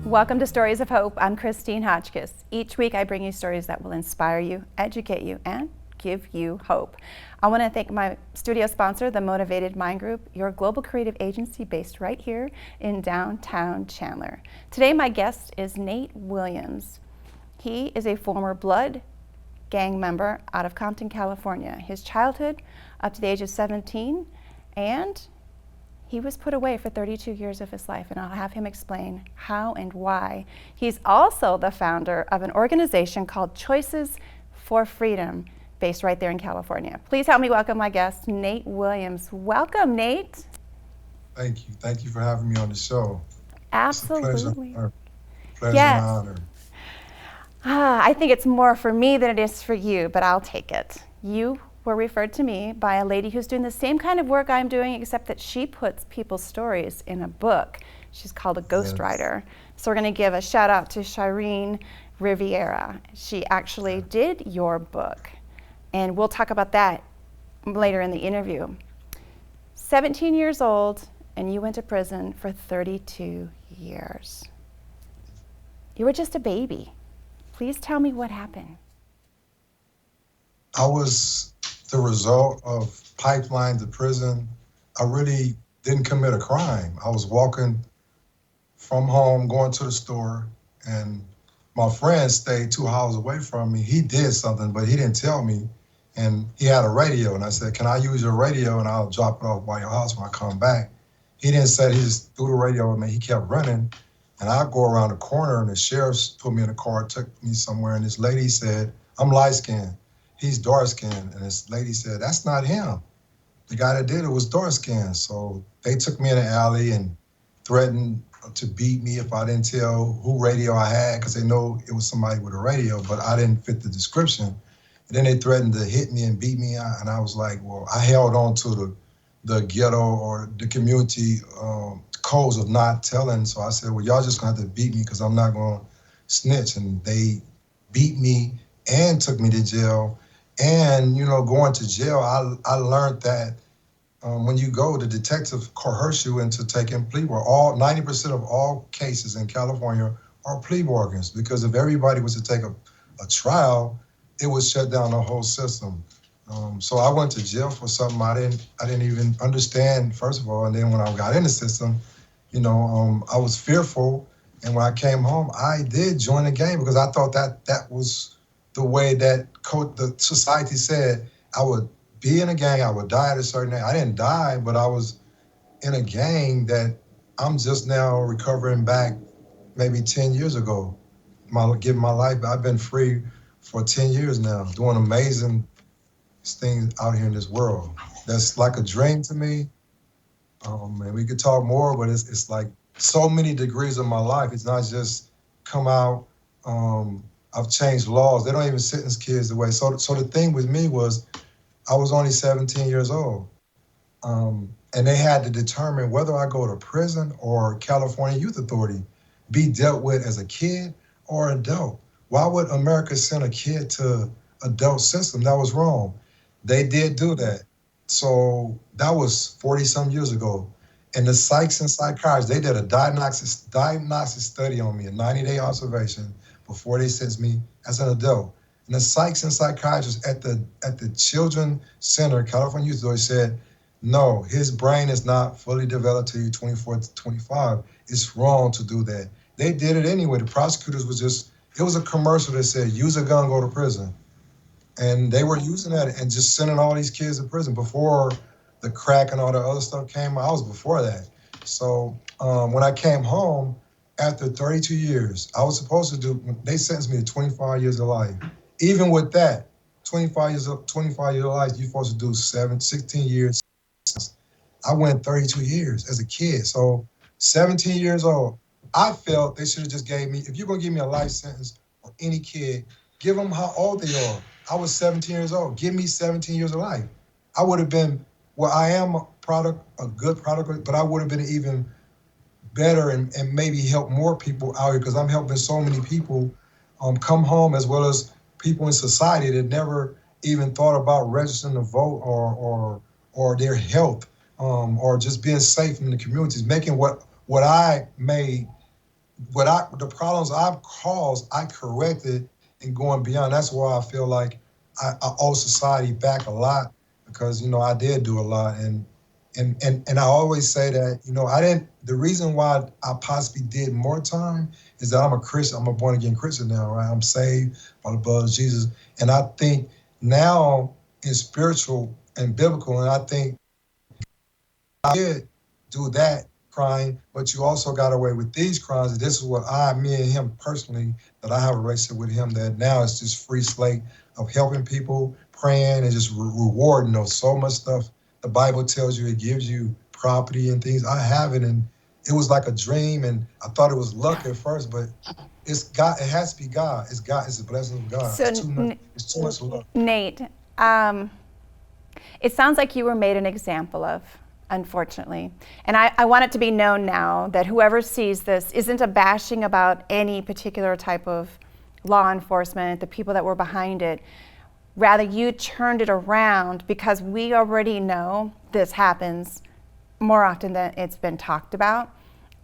Welcome to Stories of Hope. I'm Christine Hotchkiss. Each week I bring you stories that will inspire you, educate you, and give you hope. I want to thank my studio sponsor, the Motivated Mind Group, your global creative agency based right here in downtown Chandler. Today my guest is Nate Williams. He is a former Blood gang member out of Compton, California. His childhood up to the age of 17, and he was put away for 32 years of his life, and I'll have him explain how and why. He's also the founder of an organization called Choices for Freedom, based right there in California. Please help me welcome my guest, Nate Williams. Welcome, Nate. Thank you. Thank you for having me on the show. Absolutely. It's a pleasure and Yes. honor. I think it's more for me than it is for you, but I'll take it. You were referred to me by a lady who's doing the same kind of work I'm doing, except that she puts people's stories in a book. She's called a ghostwriter. So we're going to give a shout out to Shireen Riviera. She actually did your book, and we'll talk about that later in the interview. 17 years old, and you went to prison for 32 years. You were just a baby. Please tell me what happened. I was the result of pipeline to prison. I really didn't commit a crime. I was walking from home, going to the store, and my friend stayed 2 houses away from me. He did something, but he didn't tell me. And he had a radio, and I said, "Can I use your radio and I'll drop it off by your house when I come back?" He didn't say, he just threw the radio at me. He kept running. And I go around the corner, and the sheriff's put me in a car, took me somewhere, and this lady said, "I'm light-skinned. He's dark-skinned." And this lady said, "That's not him. The guy that did it was dark-skinned." So they took me in the alley and threatened to beat me if I didn't tell who radio I had, because they know it was somebody with a radio, but I didn't fit the description. And then they threatened to hit me and beat me, and I was like, well, I held on to the ghetto or the community codes of not telling. So I said, well, y'all just gonna have to beat me because I'm not gonna snitch. And they beat me and took me to jail. And, going to jail, I learned that when you go, the detective coerce you into taking plea bargains. 90% of all cases in California are plea bargains, because if everybody was to take a trial, it would shut down the whole system. So I went to jail for something I didn't even understand, first of all. And then when I got in the system, I was fearful. And when I came home, I did join the gang because I thought that was the way that the society said I would be in a gang, I would die at a certain age. I didn't die, but I was in a gang that I'm just now recovering back maybe 10 years ago. Giving my life, I've been free for 10 years now, doing amazing things out here in this world. That's like a dream to me. And we could talk more, but it's like so many degrees of my life. It's not just come out. I've changed laws. They don't even sentence kids away. So the thing with me was I was only 17 years old. And they had to determine whether I go to prison or California Youth Authority, be dealt with as a kid or adult. Why would America send a kid to adult system? That was wrong. They did do that. So that was 40-some years ago. And the psychs and psychiatrists, they did a diagnostic study on me, a 90-day observation before they sentenced me as an adult. And the psychs and psychiatrists at the Children's Center, California Youth Authority, said, no, his brain is not fully developed till you're 24 to 25. It's wrong to do that. They did it anyway. The prosecutors it was a commercial that said, use a gun, go to prison. And they were using that and just sending all these kids to prison before the crack and all the other stuff came. I was before that. So when I came home after 32 years, I was supposed to they sentenced me to 25 years of life. Even with that, 25 years of life, you're supposed to do 16 years. I went 32 years as a kid. So 17 years old, I felt they should have just gave me, if you're gonna give me a life sentence or any kid, give them how old they are. I was 17 years old. Give me 17 years of life. I would have been, I am a good product, but I would have been even better and maybe help more people out here, because I'm helping so many people come home, as well as people in society that never even thought about registering to vote or their health, or just being safe in the communities, making what I made the problems I've caused, I corrected and going beyond. That's why I feel like I owe society back a lot because I did do a lot, and I always say that I didn't. The reason why I possibly did more time is that I'm a Christian. I'm a born again Christian now, right? I'm saved by the blood of Jesus, and I think now in spiritual and biblical, and I think I did do that crime, but you also got away with these crimes. And this is what me and him personally, that I have a relationship with him, that now it's just free slate of helping people, praying, and just rewarding so much stuff. The Bible tells you it gives you property and things. I have it, and it was like a dream, and I thought it was luck at first, but it's God. It has to be God. It's God. It's a blessing of God. So, It's too much luck. Nate, it sounds like you were made an example of, unfortunately. And I want it to be known now that whoever sees this isn't a bashing about any particular type of law enforcement, the people that were behind it. Rather, you turned it around because we already know this happens more often than it's been talked about.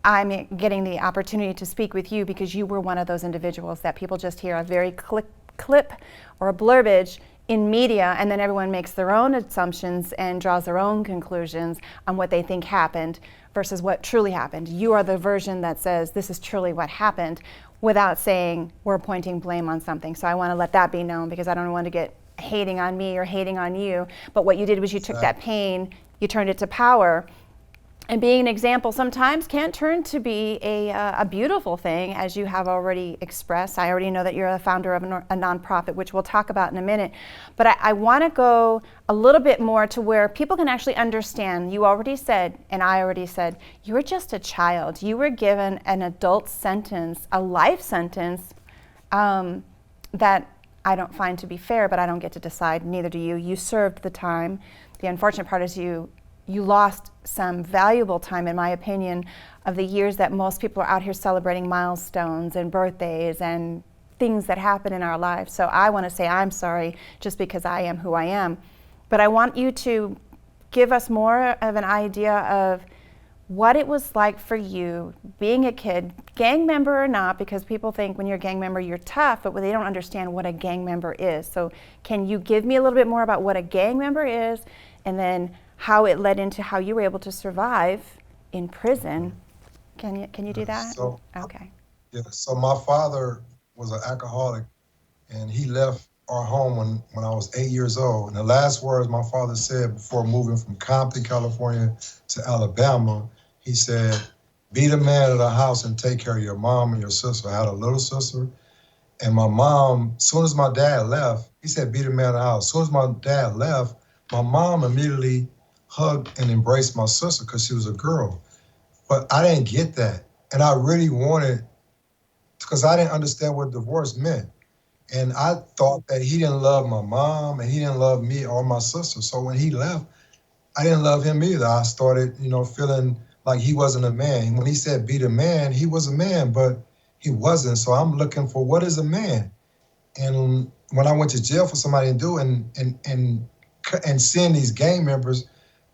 I'm getting the opportunity to speak with you because you were one of those individuals that people just hear a very clip or a blurbage in media, and then everyone makes their own assumptions and draws their own conclusions on what they think happened versus what truly happened. You are the version that says this is truly what happened without saying we're pointing blame on something. So I want to let that be known because I don't want to get hating on me or hating on you. But what you did was you took that pain, you turned it to power. And being an example sometimes can turn to be a beautiful thing, as you have already expressed. I already know that you're a founder of a nonprofit, which we'll talk about in a minute. But I want to go a little bit more to where people can actually understand. You already said, and I already said, you were just a child. You were given an adult sentence, a life sentence, that I don't find to be fair, but I don't get to decide, neither do you. You served the time. The unfortunate part is you lost some valuable time, in my opinion, of the years that most people are out here celebrating milestones and birthdays and things that happen in our lives. So I want to say I'm sorry just because I am who I am. But I want you to give us more of an idea of what it was like for you being a kid, gang member or not, because people think when you're a gang member you're tough, but they don't understand what a gang member is. So can you give me a little bit more about what a gang member is, and then how it led into how you were able to survive in prison? Can you do that? Okay. Yeah. So my father was an alcoholic, and he left our home when I was 8 years old. And the last words my father said before moving from Compton, California to Alabama, he said, "Be the man of the house and take care of your mom and your sister." I had a little sister, and my mom, as soon as my dad left, he said, "Be the man of the house." As soon as my dad left, my mom immediately hugged and embraced my sister because she was a girl. But I didn't get that. And I really wanted, because I didn't understand what divorce meant. And I thought that he didn't love my mom and he didn't love me or my sister. So when he left, I didn't love him either. I started, feeling like he wasn't a man. When he said be the man, he was a man, but he wasn't. So I'm looking for what is a man. And when I went to jail for somebody to do and seeing these gang members,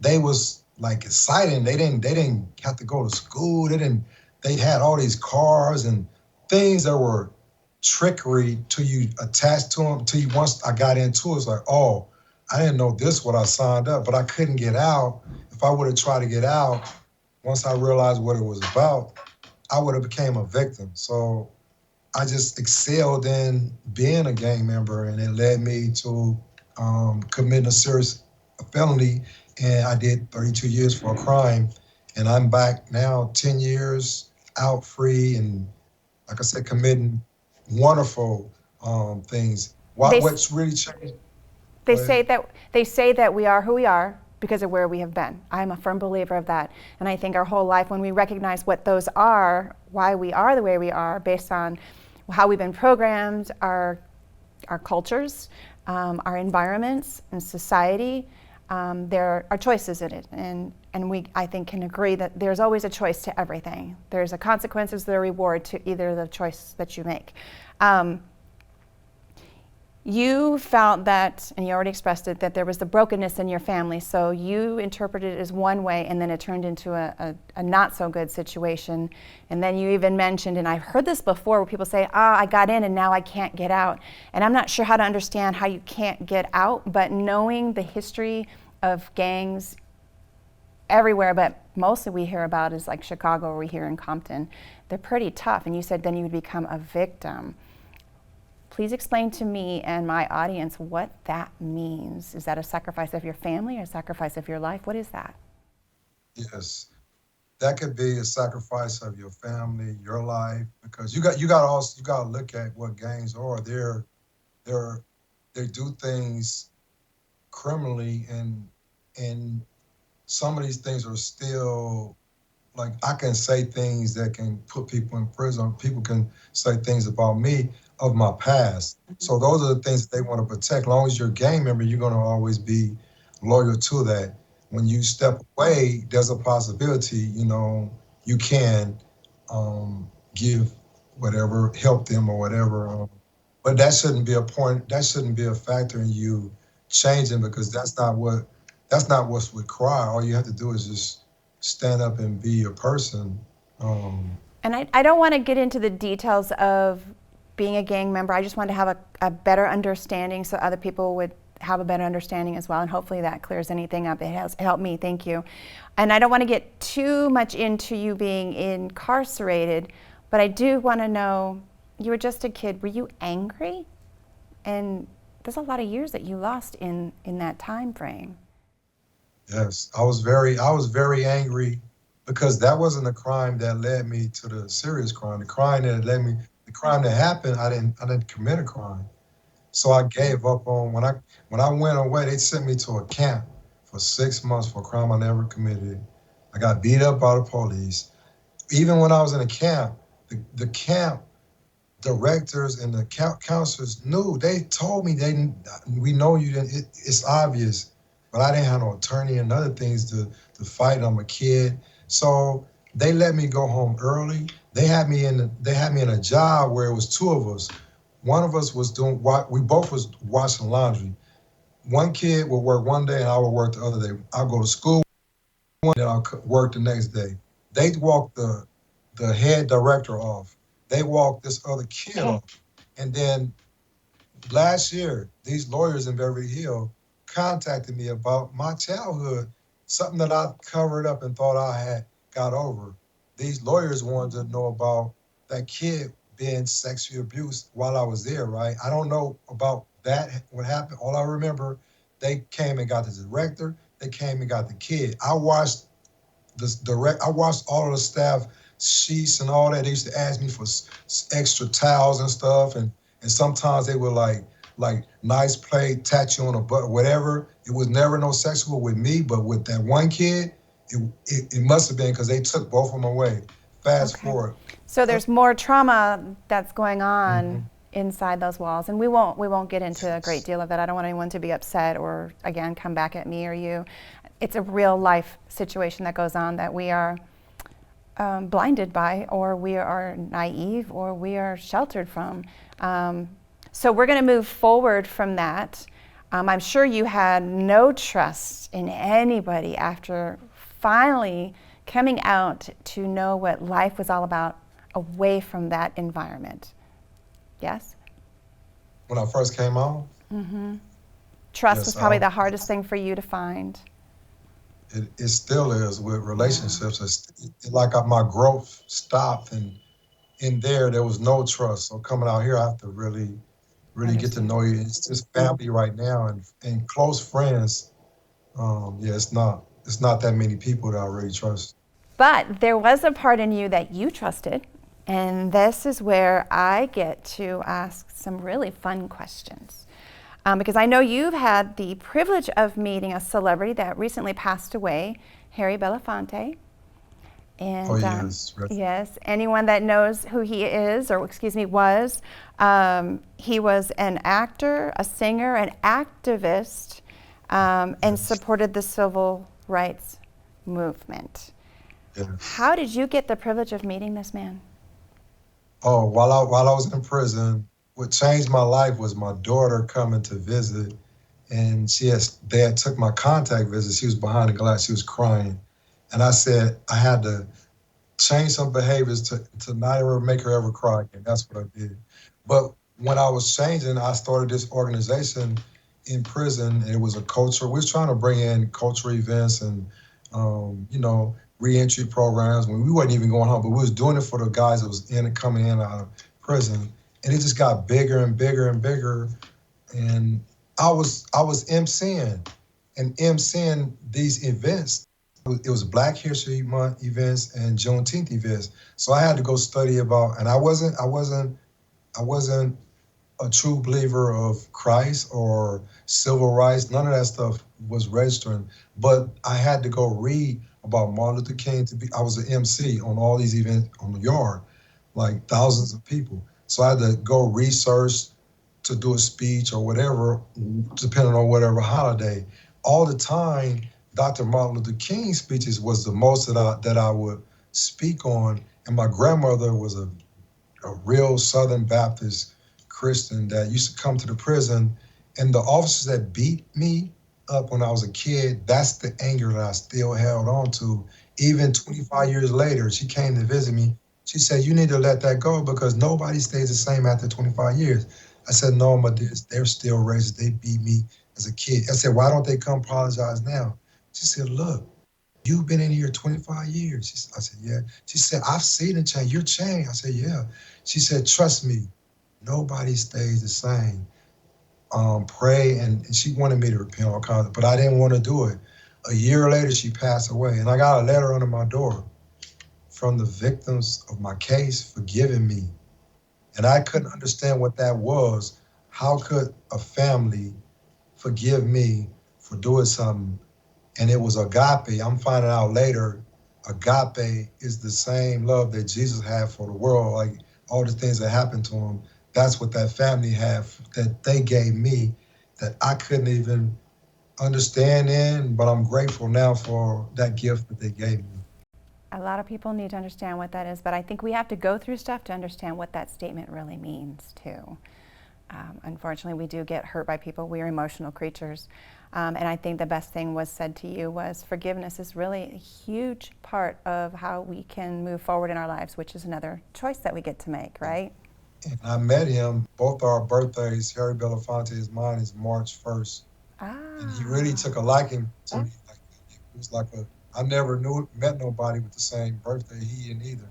they was like exciting. They didn't have to go to school. They had all these cars and things that were trickery till you attached to them, till you once I got into it. It's like, oh, I didn't know this when I signed up, but I couldn't get out. If I would have tried to get out, once I realized what it was about, I would have became a victim. So I just excelled in being a gang member, and it led me to committing a serious felony. And I did 32 years for a crime, and I'm back now 10 years out free, and like I said, committing wonderful things. What's really changed? They say that we are who we are because of where we have been. I'm a firm believer of that, and I think our whole life, when we recognize what those are, why we are the way we are, based on how we've been programmed, our cultures, our environments, and society. There are choices in it, and we, I think, can agree that there's always a choice to everything. There's a consequence, there's a reward to either the choice that you make. You felt that, and you already expressed it, that there was the brokenness in your family. So you interpreted it as one way, and then it turned into a not so good situation. And then you even mentioned, and I've heard this before, where people say, I got in and now I can't get out. And I'm not sure how to understand how you can't get out, but knowing the history of gangs everywhere, but mostly we hear about is like Chicago, or we hear in Compton, they're pretty tough. And you said then you would become a victim. Please explain to me and my audience what that means. Is that a sacrifice of your family or a sacrifice of your life? What is that? Yes, that could be a sacrifice of your family, your life, because you got to look at what gangs are. They're they do things criminally, and some of these things are still, like, I can say things that can put people in prison. People can say things about me of my past. So those are the things that they want to protect. As long as you're a gang member, you're going to always be loyal to that. When you step away, there's a possibility, you can give whatever, help them or whatever. But that shouldn't be a point. That shouldn't be a factor in you changing, because that's not what's with cry. All you have to do is just stand up and be a person. Um, And I don't want to get into the details of being a gang member. I just want to have a better understanding so other people would have a better understanding as well. And hopefully that clears anything up. It has helped me. Thank you. And I don't want to get too much into you being incarcerated, but I do want to know, you were just a kid. Were you angry? And there's a lot of years that you lost in that time frame. yes, I was very angry, because that wasn't the crime that led me to the serious crime. The crime that happened, I didn't commit a crime. So I gave up on when I went away. They sent me to a camp for 6 months for a crime I never committed. I got beat up by the police. Even when I was in a camp, the camp directors and the counselors knew. They told me, we know you didn't. It's obvious, but I didn't have no attorney and other things to fight. I'm a kid, so they let me go home early. They had me in a job where it was two of us. One of us was doing what we both was washing laundry. One kid would work one day and I would work the other day. I'll go to school one day, I'll work the next day. They walked the head director off. They walked this other kid off. And then last year, these lawyers in Beverly Hills contacted me about my childhood, something that I covered up and thought I had got over. These lawyers wanted to know about that kid being sexually abused while I was there, right? I don't know about that, what happened. All I remember, they came and got the director, they came and got the kid. I watched all of the staff sheets and all that. They used to ask me for extra towels and stuff, and sometimes they were like nice play, tattoo on a butt, whatever. It was never no sexual with me, but with that one kid, it must have been, because they took both of them away. Fast Okay. forward. So there's more trauma that's going Mhm. on inside those walls, and we won't get into a great Yes. deal of that. I don't want anyone to be upset or again come back at me or you. It's a real life situation that goes on that we are blinded by, or we are naive, or we are sheltered from. So we're going to move forward from that. I'm sure you had no trust in anybody after finally coming out to know what life was all about away from that environment. Yes? When I first came out, Trust was yes, probably the hardest thing for you to find. it still is with relationships. Like my growth stopped, and in there was no trust. So coming out here, I have to really get to Understand. know you. It's just family right now, and close friends. Yeah, it's not that many people that I really trust. But there was a part in you that you trusted, and this is where I get to ask some really fun questions. Because I know you've had the privilege of meeting a celebrity that recently passed away, Harry Belafonte. Oh And yes, yes, anyone that knows who he is, or excuse me, he was an actor, a singer, an activist, and yes, supported the civil rights movement. yes. How did you get the privilege of meeting this man? Oh, while I was in prison, what changed my life was my daughter coming to visit, and dad took my contact visit. She was behind the glass. She was crying, and I said I had to change some behaviors to not ever make her ever cry again. That's what I did. But when I was changing, I started this organization in prison, and it was a culture. We was trying to bring in culture events and reentry programs when we wasn't even going home, but we was doing it for the guys that was coming in out of prison, and it just got bigger and bigger and bigger. And I was emceeing these events. It was Black History Month events and Juneteenth events. So I had to go study about, and I wasn't a true believer of Christ or civil rights. None of that stuff was registering. But I had to go read about Martin Luther King I was an MC on all these events on the yard, like thousands of people. So I had to go research to do a speech or whatever, depending on whatever holiday. All the time, Dr. Martin Luther King's speeches was the most that I would speak on. And my grandmother was a real Southern Baptist Christian that used to come to the prison. And the officers that beat me up when I was a kid, that's the anger that I still held on to. Even 25 years later, she came to visit me. She said, "You need to let that go because nobody stays the same after 25 years. I said, "No, my dear, they're still racist. They beat me as a kid." I said, "Why don't they come apologize now?" She said, "Look, you've been in here 25 years. I said, "Yeah." She said, "I've seen it change. You're changed." I said, "Yeah." She said, "Trust me, nobody stays the same. Pray." And she wanted me to repent all kinds of, but I didn't want to do it. A year later, she passed away. And I got a letter under my door from the victims of my case forgiving me. And I couldn't understand what that was. How could a family forgive me for doing something? And it was agape. I'm finding out later, agape is the same love that Jesus had for the world. Like all the things that happened to him, that's what that family had that they gave me that I couldn't even understand in, but I'm grateful now for that gift that they gave me. A lot of people need to understand what that is, but I think we have to go through stuff to understand what that statement really means, too. Unfortunately, we do get hurt by people. We are emotional creatures. And I think the best thing was said to you was forgiveness is really a huge part of how we can move forward in our lives, which is another choice that we get to make, right? And I met him, both our birthdays, Harry Belafonte, is mine is March 1st. And he really took a liking to me. Like, it was like I never met nobody with the same birthday he and either.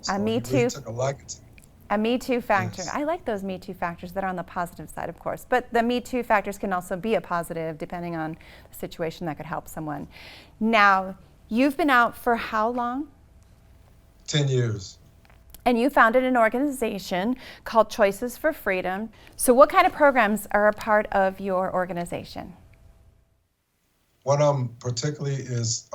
So Me he really too. took a liking to me. A Me Too factor. Yes. I like those Me Too factors that are on the positive side, of course. But the Me Too factors can also be a positive depending on the situation that could help someone. Now, you've been out for how long? 10 years. And you founded an organization called Choices for Freedom. So what kind of programs are a part of your organization? One of them particularly is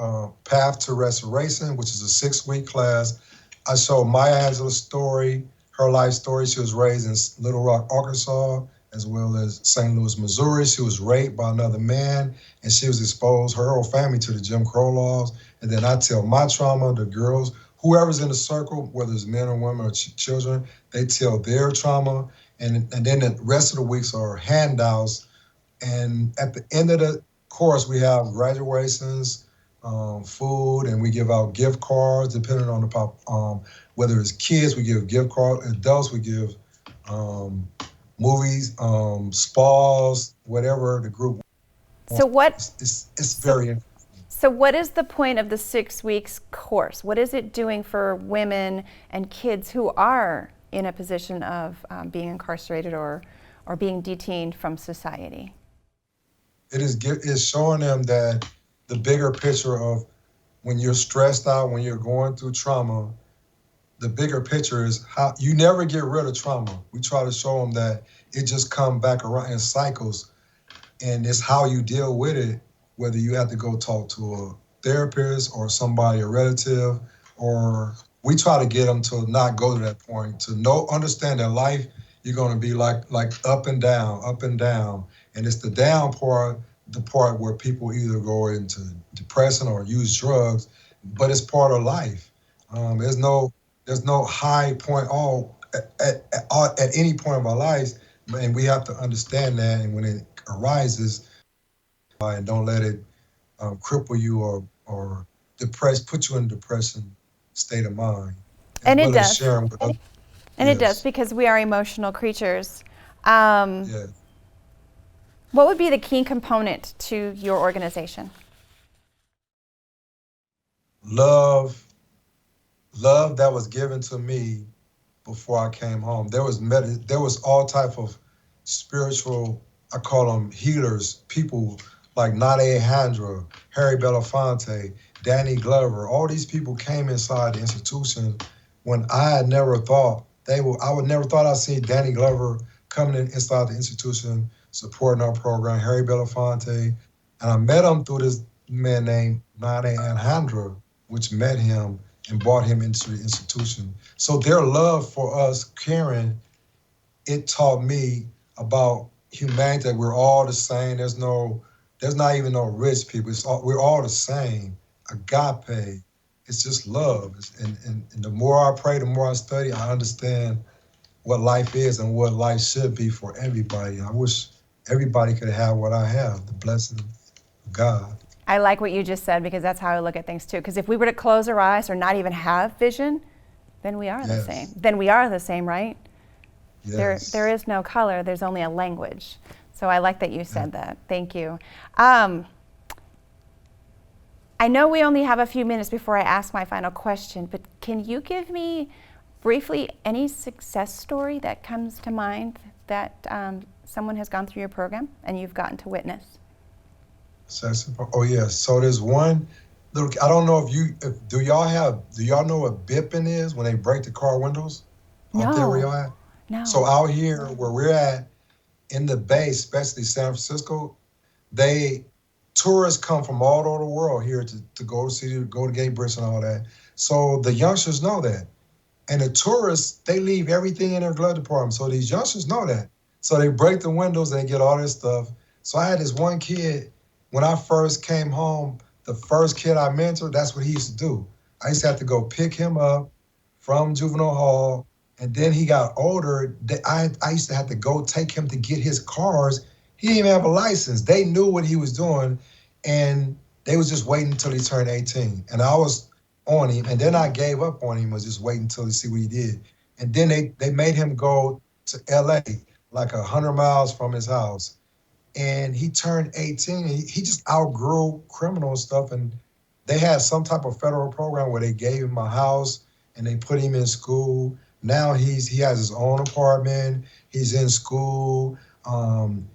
Path to Restoration, which is a 6-week class. I show Maya Angelou's story, her life story. She was raised in Little Rock, Arkansas, as well as St. Louis, Missouri. She was raped by another man, and she was exposed, her whole family, to the Jim Crow laws. And then I tell my trauma, the girls, whoever's in the circle, whether it's men or women or children, they tell their trauma. And then the rest of the weeks are handouts. And at the end of the course, we have graduations, food, and we give out gift cards depending on whether it's kids, we give gift cards. Adults, we give movies, spas, whatever the group wants. So what? It's very interesting. So what is the point of the 6 weeks course? What is it doing for women and kids who are in a position of being incarcerated or being detained from society? It is showing them that the bigger picture of when you're stressed out, when you're going through trauma, the bigger picture is how you never get rid of trauma. We try to show them that it just comes back around in cycles, and it's how you deal with it, whether you have to go talk to a therapist or somebody, a relative, or we try to get them to not go to that point, to understand that life, you're going to be like up and down, up and down. And it's the down part, the part where people either go into depression or use drugs, but it's part of life. There's no high point. Oh, at any point of our lives, and we have to understand that. And when it arises, and don't let it cripple you or put you in a depression state of mind, as And it well as does. sharing with others. And it does Yes, because we are emotional creatures. Um, yes. what would be the key component to your organization? Love, love that was given to me before I came home. There was all type of spiritual, I call them healers, people like Nade Handra, Harry Belafonte, Danny Glover. All these people came inside the institution when I had never thought I would never thought I'd see Danny Glover coming inside the institution, supporting our program, Harry Belafonte. And I met him through this man named Nade Handra, which met him and brought him into the institution. So their love for us, caring, it taught me about humanity, that we're all the same. There's not even no rich people. We're all the same. Agape. It's just love. And the more I pray, the more I study, I understand what life is and what life should be for everybody. I wish everybody could have what I have, the blessing of God. I like what you just said because that's how I look at things too. Because if we were to close our eyes or not even have vision, then we are the Yes. same. Then we are the same, right? Yes. There is no color. There's only a language. So I like that you said that. Thank you. I know we only have a few minutes before I ask my final question, but can you give me briefly any success story that comes to mind that someone has gone through your program and you've gotten to witness? Oh yes. So there's one. Look, I don't know do y'all know what bipping is when they break the car windows out there where No, y'all at? no. So out here where we're at in the Bay, especially San Francisco, tourists come from all over the world here to go to Gay Bridge and all that. So the youngsters know that. And the tourists, they leave everything in their glove department. So these youngsters know that. So they break the windows and they get all this stuff. So I had this one kid, when I first came home, the first kid I mentored, that's what he used to do. I used to have to go pick him up from juvenile hall. And then he got older. I used to have to go take him to get his cars. He didn't even have a license. They knew what he was doing. And they was just waiting until he turned 18. And I was on him. And then I gave up on him, was just waiting until to see what he did. And then they made him go to LA, like 100 miles from his house. And he turned 18. And he just outgrew criminal stuff. And they had some type of federal program where they gave him a house and they put him in school. Now he has his own apartment. He's in school.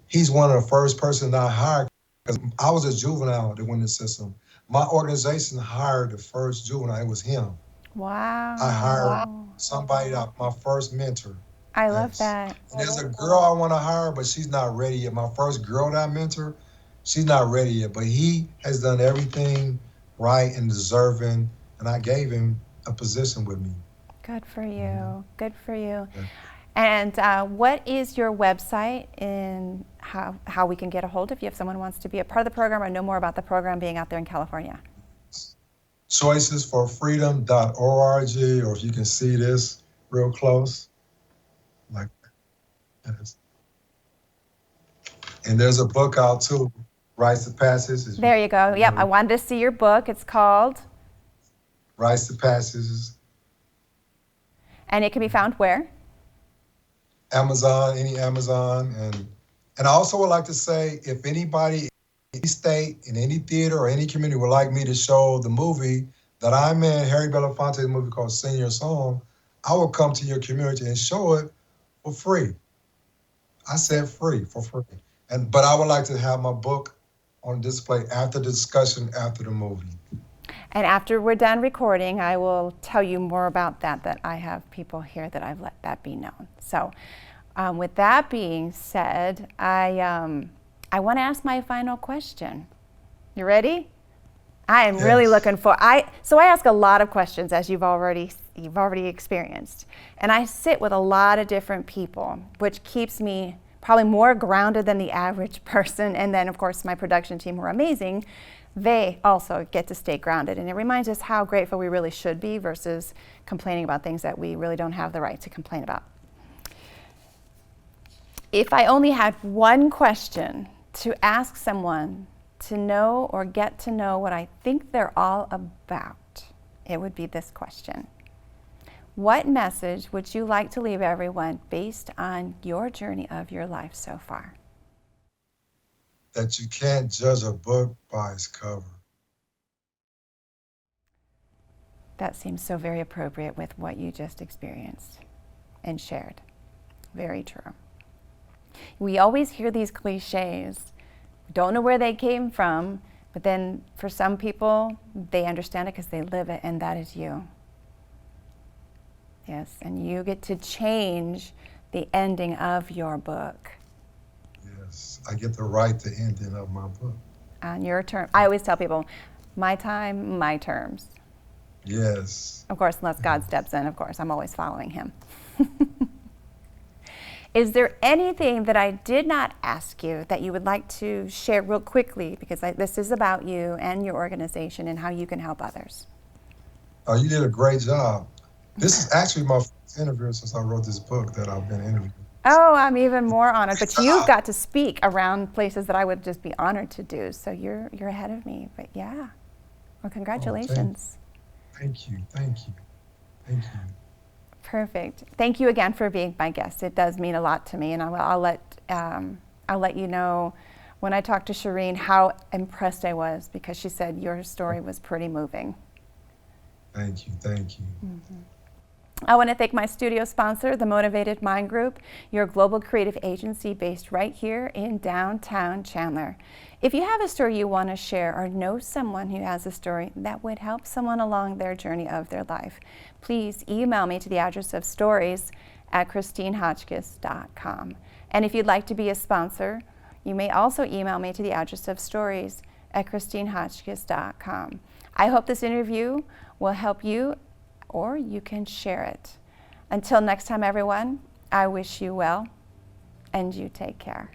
He's one of the first person I hired because I was a juvenile that went in the system. My organization hired the first juvenile. It was him. I hired Wow. somebody, my first mentor. I love Yes. that. And there's a girl I want to hire, but she's not ready yet. My first girl that I mentor, she's not ready yet. But he has done everything right and deserving, and I gave him a position with me. Good for you. Good for you. Yeah. And what is your website and how we can get a hold of you if someone wants to be a part of the program or know more about the program being out there in California? Choicesforfreedom.org, or if you can see this real close, like this. And there's a book out too, Rites of Passage. There you go. Yep, I wanted to see your book. It's called? Rites of Passage. And it can be found where? Amazon, any Amazon. And I also would like to say, if anybody in any state, in any theater or any community would like me to show the movie that I'm in, Harry Belafonte's movie called Sing Your Song, I will come to your community and show it for free. I said free, for free. But I would like to have my book on display after the discussion, after the movie. And after we're done recording, I will tell you more about that I have people here that I've let that be known. So with that being said, I want to ask my final question. You ready? I am really looking for, so I ask a lot of questions, as you've already experienced. And I sit with a lot of different people, which keeps me probably more grounded than the average person. And then of course my production team who are amazing. they also get to stay grounded. And it reminds us how grateful we really should be versus complaining about things that we really don't have the right to complain about. If I only had one question to ask someone to know or get to know what I think they're all about, it would be this question. What message would you like to leave everyone based on your journey of your life so far? That you can't judge a book by its cover. That seems so very appropriate with what you just experienced and shared. Very true. We always hear these cliches. Don't know where they came from, but then for some people, they understand it because they live it, and that is you. Yes, and you get to change the ending of your book. Yes, I get to write the ending of my book. On your term. I always tell people, my time, my terms. Yes. Of course, unless God steps in, of course, I'm always following him. Is there anything that I did not ask you that you would like to share real quickly? Because this is about you and your organization and how you can help others. Oh, you did a great job. This is actually my first interview since I wrote this book that I've been interviewing. Oh, I'm even more honored. But you've got to speak around places that I would just be honored to do. So you're ahead of me. But yeah. Well, congratulations. Thank you. Thank you. Thank you. Perfect. Thank you again for being my guest. It does mean a lot to me, and I'll let you know when I talked to Shireen how impressed I was, because she said your story was pretty moving. Thank you. Thank you. Mm-hmm. I want to thank my studio sponsor, the Motivated Mind Group, your global creative agency based right here in downtown Chandler. If you have a story you want to share or know someone who has a story that would help someone along their journey of their life, please email me to the address of stories@christinehotchkiss.com. And if you'd like to be a sponsor, you may also email me to the address of stories@christinehotchkiss.com. I hope this interview will help you, or you can share it. Until next time, everyone, I wish you well, and you take care.